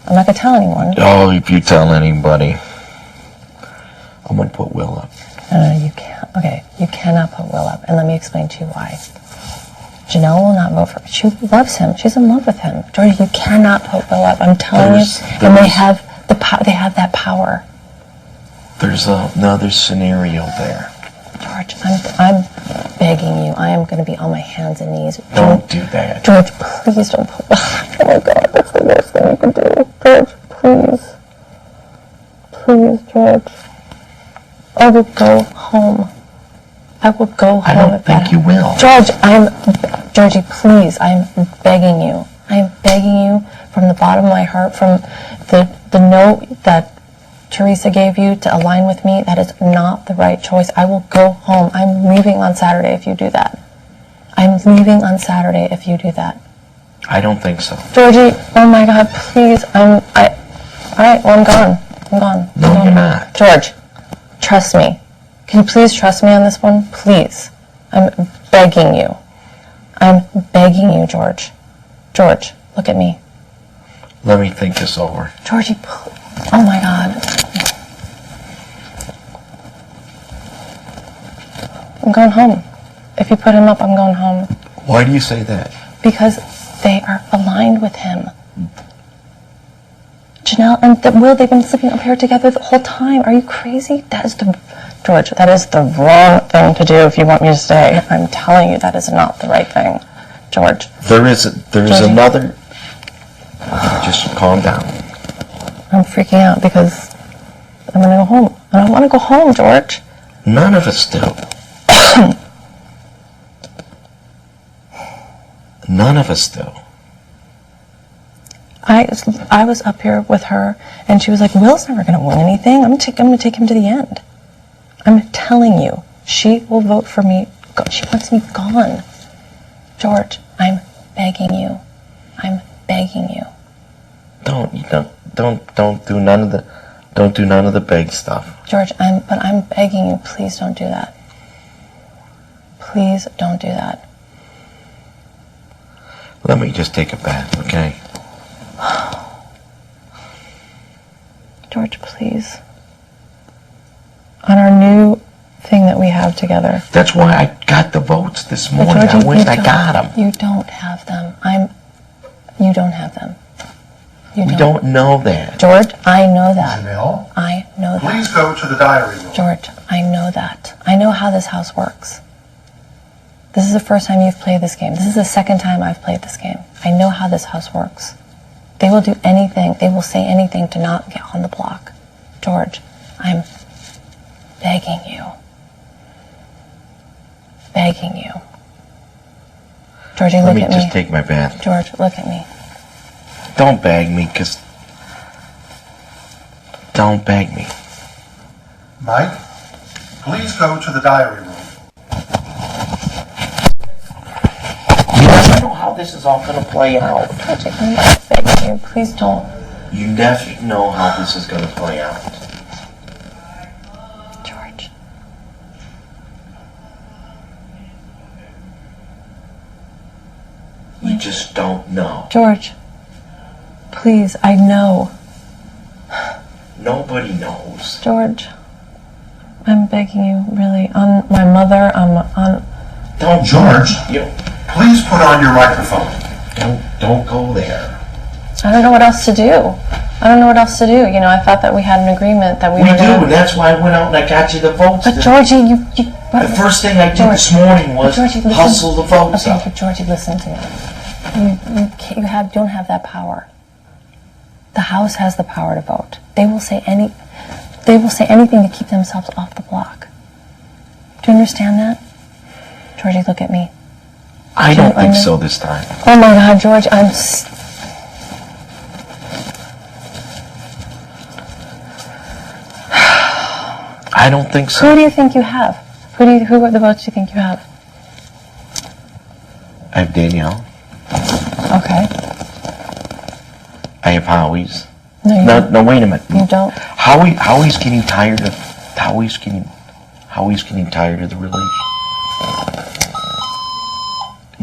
I'm not going to tell anyone. Oh, if you tell anybody, I'm going to put Will up. No, you can't. Okay, you cannot put Will up. And let me explain to you why. Janelle will not vote for him. She loves him. She's in love with him. Georgie, you cannot put Will up. I'm telling you. And they have that power. There's another scenario there. George, I'm begging you. I am going to be on my hands and knees. Don't do that. George, please don't put... Oh my God, that's the worst thing you can do. George, please. Please, George. I will go home. I will go home. I don't think you will. George, Georgie, please, I'm begging you. I'm begging you from the bottom of my heart, from the note that Teresa gave you to align with me. That is not the right choice. I will go home. I'm leaving on Saturday if you do that. I'm leaving on Saturday if you do that. I don't think so. Georgie, oh my God, please. All right, well, I'm gone. I'm gone. No, you're not. George, trust me. Can you please trust me on this one? Please. I'm begging you. I'm begging you, George. George, look at me. Let me think this over. Georgie, oh my God. I'm going home. If you put him up, I'm going home. Why do you say that? Because they are aligned with him. Janelle and Will, they've been sleeping up here together the whole time. Are you crazy? George, that is the wrong thing to do if you want me to stay. I'm telling you, that is not the right thing. George. There is another... Just calm down. I'm freaking out because I'm going to go home. I don't want to go home, George. None of us do. None of us do. I was up here with her, and she was like, Will's never going to win anything. I'm going to take him to the end. I'm telling you, she will vote for me. She wants me gone. George, I'm begging you. I'm begging you. Don't do none of the beg stuff. George, I'm begging you, please don't do that. Please don't do that. Let me just take a bath, okay? George, please. On our new thing that we have together. That's why I got the votes this morning. George, I went and I got them. You don't have them. You don't have them. We don't know that. George, I know that. Janelle, I know that. please go to the diary room. George, I know that. I know how this house works. This is the first time you've played this game. This is the second time I've played this game. I know how this house works. They will do anything. They will say anything to not get on the block. George, I'm begging you. Begging you. Georgie, look at me. Let me just take my bath. George, look at me. Don't beg me, because... Don't beg me. Mike, please go to the diary room. Yes, I know how this is all going to play out. Georgie, I'm begging you. Please don't. You never know how this is going to play out. George. You just don't know. George. Please, I know. Nobody knows. George, I'm begging you, really. On my mother, on... Don't, George, you please put on your microphone. don't go there. I don't know what else to do. I don't know what else to do. You know, I thought that we had an agreement that we We were do, gonna... and that's why I went out and I got you the votes. But Georgie, you The first thing I did this morning was hustle the votes up. Okay, but Georgie, listen to me. You don't have that power. The House has the power to vote. They will say anything to keep themselves off the block. Do you understand that? Georgie, look at me. I don't think so this time. Oh my God, George, I don't think so. Who do you think you have? Who are the votes you think you have? I have Danielle. Okay. I have Howie's. No, wait a minute. you don't. Howie's getting tired of the relation.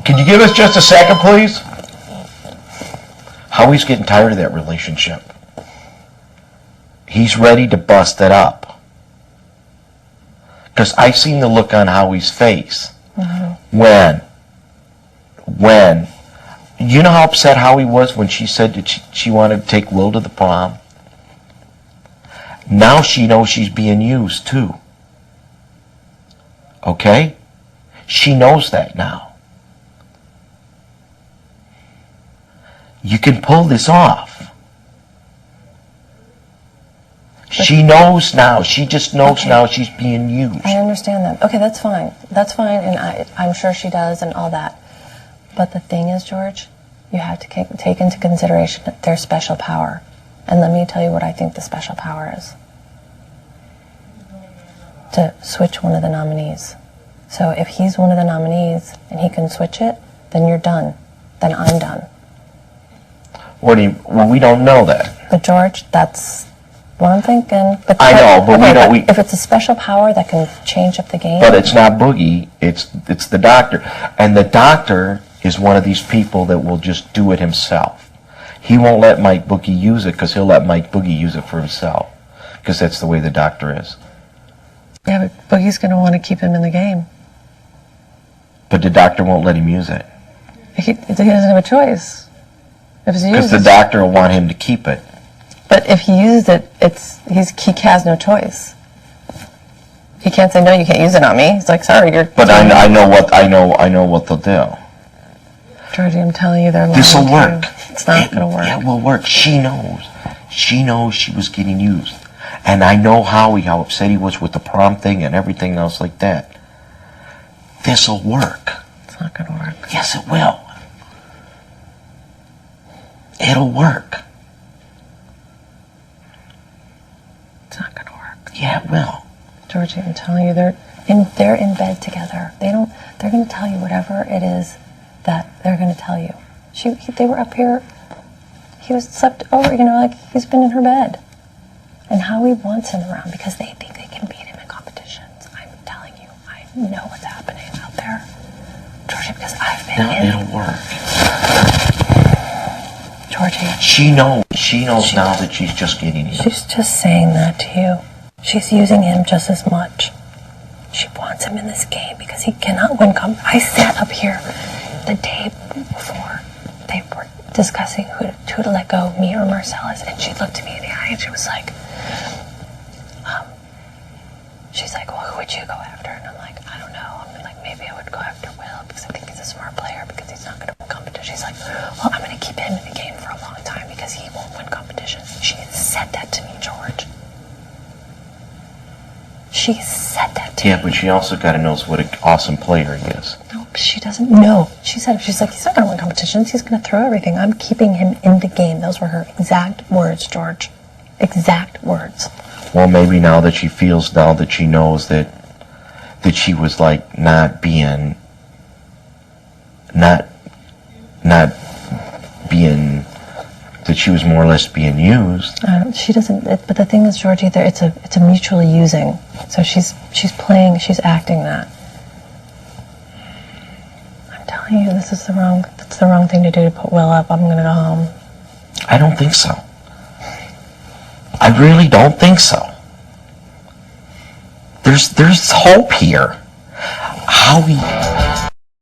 Can you give us just a second, please? Howie's getting tired of that relationship. He's ready to bust it up. Because I seen the look on Howie's face. When, you know how upset Howie was when she said that she wanted to take Will to the prom? Now she knows she's being used too. Okay? She knows that now. You can pull this off. She knows now. She just knows now she's being used. I understand that. Okay, that's fine. That's fine, and I'm sure she does and all that. But the thing is, George, you have to take into consideration their special power. And let me tell you what I think the special power is. To switch one of the nominees. So if he's one of the nominees and he can switch it, then you're done. Then I'm done. Well, we don't know that. But George, that's what I'm thinking. But I know, but if it's a special power that can change up the game. But it's not Boogie. It's the doctor, and the doctor is one of these people that will just do it himself. He won't let Mike Boogie use it because he'll let Mike Boogie use it for himself because that's the way the doctor is. Yeah, but Boogie's going to want to keep him in the game. But the doctor won't let him use it. He doesn't have a choice. Because the doctor will want him to keep it. But if he uses it, he has no choice. He can't say, no, you can't use it on me. He's like, sorry, you're... But I know what they'll do. Georgie, I'm telling you, they're lying. This'll work. It's not going to work. It will work. She knows. She knows she was getting used. And I know how upset he was with the prom thing and everything else like that. This'll work. It's not going to work. Yes, it will. It'll work. It's not going to work. Yeah, it will. Georgie, I'm telling you, they're in bed together. They're going to tell you whatever it is that they're going to tell you. They were up here. He was slept over, like he's been in her bed. And Howie wants him around because they think they can beat him in competitions. I'm telling you, I know what's happening out there. Georgie, because I've been in. It'll work. Georgie. She knows now that she's just getting used. She's just saying that to you. She's using him just as much. She wants him in this game because he cannot win. I sat up here the day before they were discussing who to let go, me or Marcellus, and she looked at me in the eye and she was like, she's like, well, who would you go after? And I'm like, I don't know. I'm like, maybe I would go after Will because I think he's a smart player because he's not going to win competition. She's like, well, I'm going to keep him in the game for a long time because he won't win competitions. She said that to me, George. She said that to me. Yeah, but she also got to know what an awesome player he is. No, she doesn't know. She's like, he's not going to win competitions. He's going to throw everything. I'm keeping him in the game. Those were her exact words, George. Exact words. Well, maybe now that she feels, now that she knows that she was like not being, that she was more or less being used. She doesn't. But the thing is, Georgie, it's a mutually using. So she's playing. She's acting that. I'm telling you, that's the wrong thing to do to put Will up. I'm going to go home. I don't think so. I really don't think so. There's hope here. Howie